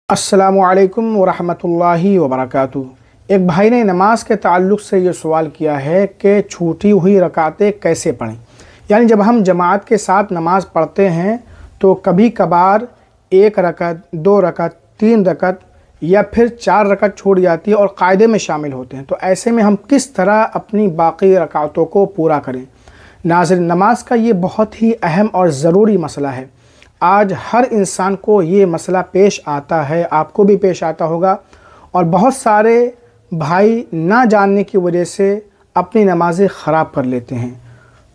अस्सलामुअलैकुम वरहमतुल्लाहि वबरकातुहू। एक भाई ने नमाज के ताल्लुक़ से ये सवाल किया है कि छूटी हुई रकातें कैसे पढ़ें। यानी जब हम जमात के साथ नमाज़ पढ़ते हैं तो कभी कभार एक रकत, दो रकत, तीन रकत या फिर चार रकत छूट जाती है और क़ायदे में शामिल होते हैं। तो ऐसे में हम किस तरह अपनी बाकी रकातों को पूरा करें। नाज़रीन, नमाज का ये बहुत ही अहम और ज़रूरी मसला है। आज हर इंसान को ये मसला पेश आता है, आपको भी पेश आता होगा, और बहुत सारे भाई ना जानने की वजह से अपनी नमाज़ें ख़राब कर लेते हैं।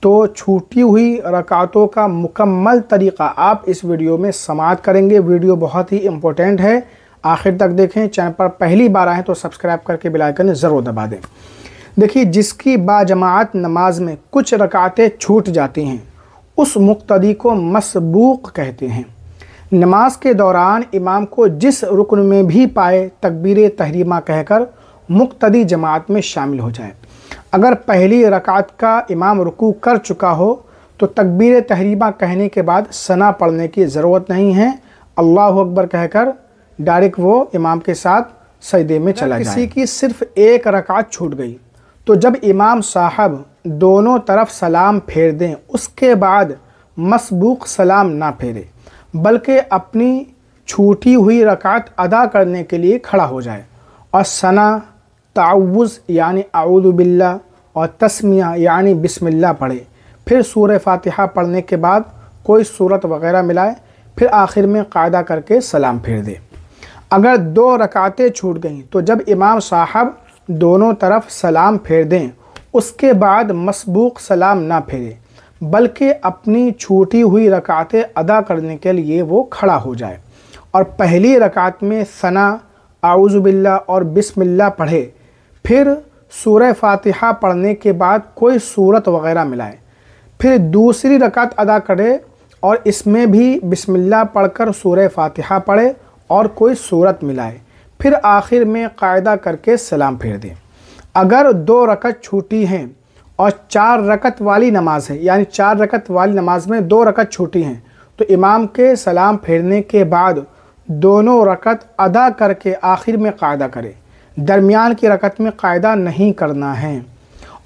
तो छूटी हुई रकातों का मुकम्मल तरीक़ा आप इस वीडियो में समाअत करेंगे। वीडियो बहुत ही इम्पोर्टेंट है, आखिर तक देखें। चैनल पर पहली बार आएँ तो सब्सक्राइब करके बेल आइकन ज़रूर दबा दें। देखिए, जिसकी बाजमात नमाज में कुछ रकातें छूट जाती हैं उस मुक्तदी को मसबूक कहते हैं। नमाज के दौरान इमाम को जिस रुकन में भी पाए तकबीर तहरीमा कहकर मुक्तदी जमात में शामिल हो जाए। अगर पहली रकात का इमाम रुकू कर चुका हो तो तकबीर तहरीमा कहने के बाद सना पढ़ने की ज़रूरत नहीं है। अल्लाहु अकबर कहकर डायरेक्ट वो इमाम के साथ सजदे में चला जाए। किसी की सिर्फ़ एक रकात छूट गई तो जब इमाम साहब दोनों तरफ सलाम फेर दें उसके बाद मसबूक सलाम ना फेरे बल्कि अपनी छूटी हुई रकात अदा करने के लिए खड़ा हो जाए और सना, ताउज़ यानी अऊज़ु बिल्लाह और तस्मिया यानी बिस्मिल्लाह पढ़े। फिर सूरह फातिहा पढ़ने के बाद कोई सूरत वग़ैरह मिलाए, फिर आखिर में कायदा करके सलाम फेर दे। अगर दो रकातें छूट गईं तो जब इमाम साहब दोनों तरफ सलाम फेर दें उसके बाद मसबूक सलाम ना फेरे बल्कि अपनी छूटी हुई रकातें अदा करने के लिए वो खड़ा हो जाए और पहली रकात में सना, आऊज़ु बिल्लाह और बिस्मिल्लाह पढ़े। फिर सूरह फातिहा पढ़ने के बाद कोई सूरत वग़ैरह मिलाए। फिर दूसरी रकात अदा करे और इसमें भी बिस्मिल्लाह पढ़कर सूरह फातिहा पढ़े और कोई सूरत मिलाए। फिर आखिर में कायदा करके सलाम फेर दें। अगर दो रकत छूटी हैं और चार रकत वाली नमाज है, यानी चार रकत वाली नमाज में दो रकत छूटी हैं, तो इमाम के सलाम फेरने के बाद दोनों रकत अदा करके आखिर में कायदा करे। दरमियान की रकत में कायदा नहीं करना है।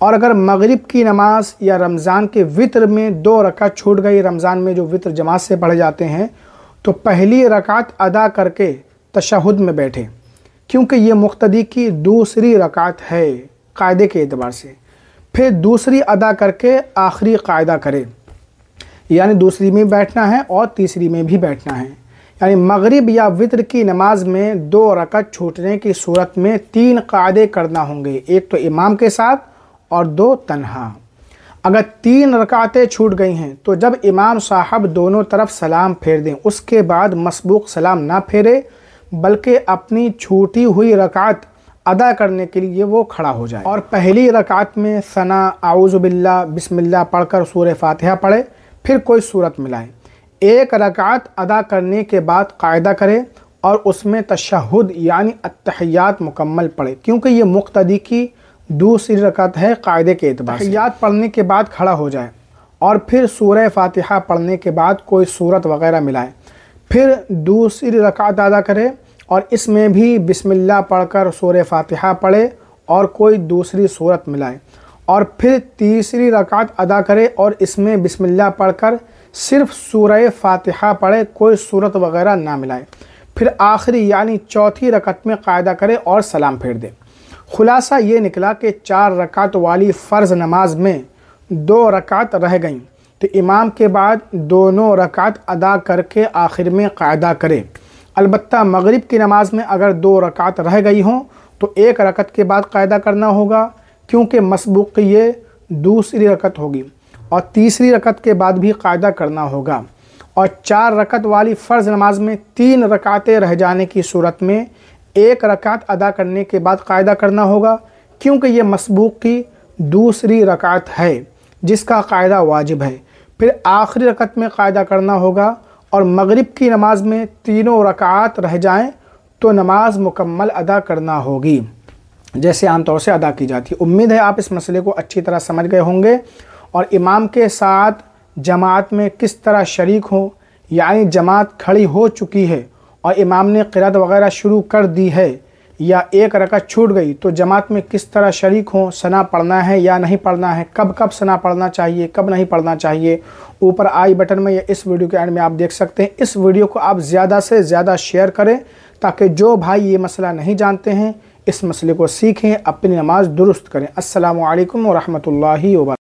और अगर मगरिब की नमाज या रमज़ान के वित्र में दो रकत छूट गई, रमज़ान में जो वित्र जमात से पढ़े जाते हैं, तो पहली रकात अदा करके तशहुद में बैठे, क्योंकि ये मुक्तदी की दूसरी रकात है कायदे के एतबार से। फिर दूसरी अदा करके आखिरी कायदा करे, यानी दूसरी में बैठना है और तीसरी में भी बैठना है। यानी मगरिब या वित्र की नमाज में दो रकात छूटने की सूरत में तीन कायदे करना होंगे, एक तो इमाम के साथ और दो तन्हा। अगर तीन रकातें छूट गई हैं तो जब इमाम साहब दोनों तरफ सलाम फेर दें उसके बाद मसबूक सलाम ना फेरे बल्कि अपनी छूटी हुई रकात अदा करने के लिए वो खड़ा हो जाए और पहली रकात में सना, आऊज़ु बिल्लाह, बिस्मिल्लाह पढ़कर सूरह फातिहा पढ़े, फिर कोई सूरत मिलाए। एक रकात अदा करने के बाद कायदा करे और उसमें तशहुद यानी अत्तहियात मुकम्मल पढ़े, क्योंकि ये मुक्तदी की दूसरी रकात है कायदे के एतबार से। तहियात पढ़ने के बाद खड़ा हो जाए और फिर सूरह फातिहा पढ़ने के बाद कोई सूरत वग़ैरह मिलाए। फिर दूसरी रकात अदा करे और इसमें भी बिस्मिल्लाह पढ़कर सूरह फातिहा पढ़े और कोई दूसरी सूरत मिलाए। और फिर तीसरी रकात अदा करे और इसमें बिस्मिल्लाह पढ़कर सिर्फ़ सूरह फातिहा पढ़े, कोई सूरत वग़ैरह ना मिलाए। फिर आखिरी यानी चौथी रकात में कायदा करे और सलाम फेर दे। खुलासा ये निकला कि चार रकात वाली फ़र्ज़ नमाज में दो रकात रह गईं तो इमाम के बाद दोनों रकात अदा करके आखिर में कायदा करे। अलबत्ता मगरिब की नमाज में अगर दो रकात रह गई हों तो एक रकत के बाद कायदा करना होगा, क्योंकि मसबूक की ये दूसरी रकत होगी, और तीसरी रकत के बाद भी कायदा करना होगा। और चार रकत वाली फ़र्ज़ नमाज में तीन रकातें रह जाने की सूरत में एक रकात अदा करने के बाद कायदा करना होगा, क्योंकि ये मसबूक की दूसरी रकात है जिसका कायदा वाजिब है। फिर आखिरी रकत में कायदा करना होगा और मगरिब की नमाज में तीनों रकात रह जाएं तो नमाज मुकम्मल अदा करना होगी, जैसे आमतौर से अदा की जाती है। उम्मीद है आप इस मसले को अच्छी तरह समझ गए होंगे और इमाम के साथ जमात में किस तरह शरीक हो, यानी जमात खड़ी हो चुकी है और इमाम ने क़िरात वग़ैरह शुरू कर दी है या एक रकात छूट गई तो जमात में किस तरह शरीक हों, सना पढ़ना है या नहीं पढ़ना है, कब कब सना पढ़ना चाहिए, कब नहीं पढ़ना चाहिए, ऊपर आई बटन में या इस वीडियो के एंड में आप देख सकते हैं। इस वीडियो को आप ज़्यादा से ज़्यादा शेयर करें ताकि जो भाई ये मसला नहीं जानते हैं इस मसले को सीखें, अपनी नमाज दुरुस्त करें। अस्सलामु अलैकुम व रहमतुल्लाहि व बरकातहू।